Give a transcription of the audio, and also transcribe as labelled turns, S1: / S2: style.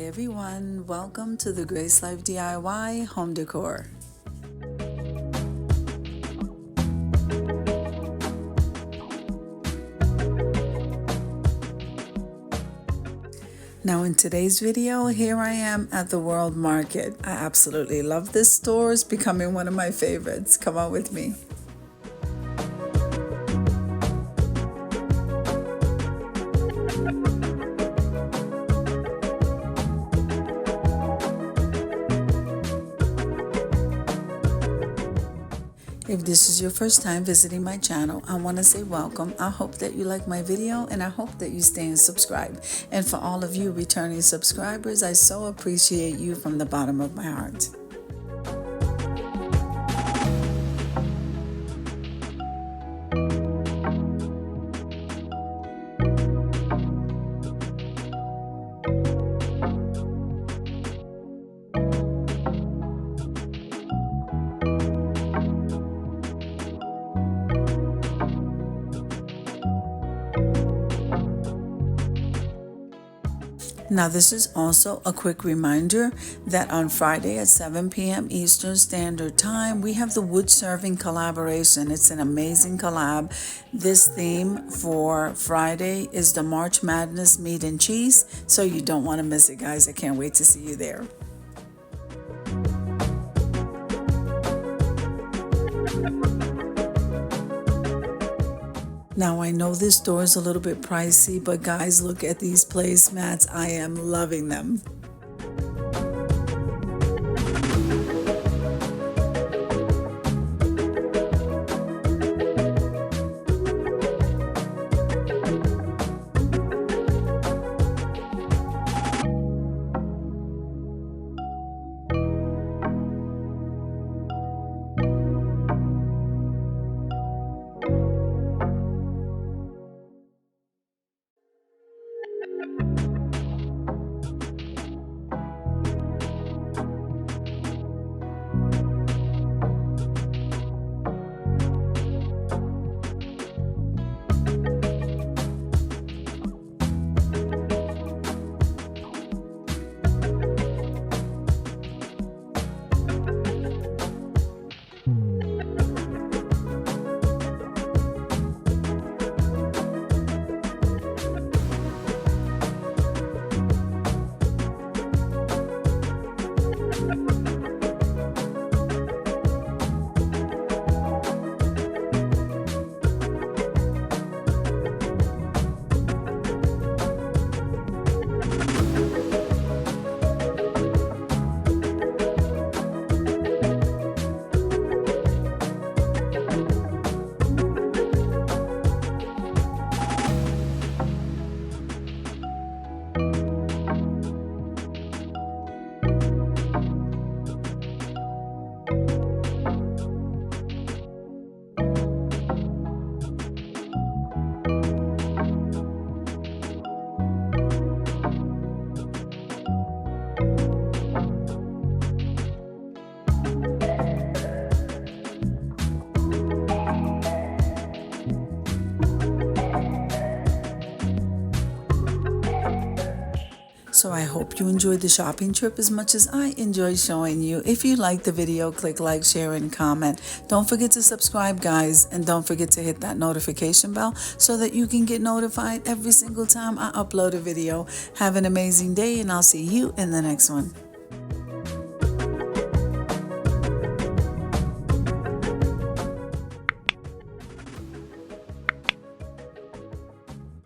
S1: everyone, welcome to the Grace Life DIY Home Decor. Now in today's video, here I am at the World Market. I absolutely love this store. It's becoming one of my favorites. Come on with me. If this is your first time visiting my channel, I want to say welcome. I hope that you like my video and I hope that you stay and subscribe. And for all of you returning subscribers, I so appreciate you from the bottom of my heart. Now this is also a quick reminder that on Friday at 7 p.m. Eastern Standard Time, we have the wood serving collaboration. It's an amazing collab. This theme for Friday is the March Madness meat and cheese, so you don't want to miss it, guys. I can't wait to see you there. Now I know this store is a little bit pricey, but guys, look at these placemats. I am loving them. So I hope you enjoyed the shopping trip as much as I enjoyed showing you. If you liked the video, click like, share, and comment. Don't forget to subscribe, guys, and don't forget to hit that notification bell so that you can get notified every single time I upload a video. Have an amazing day, and I'll see you in the next one.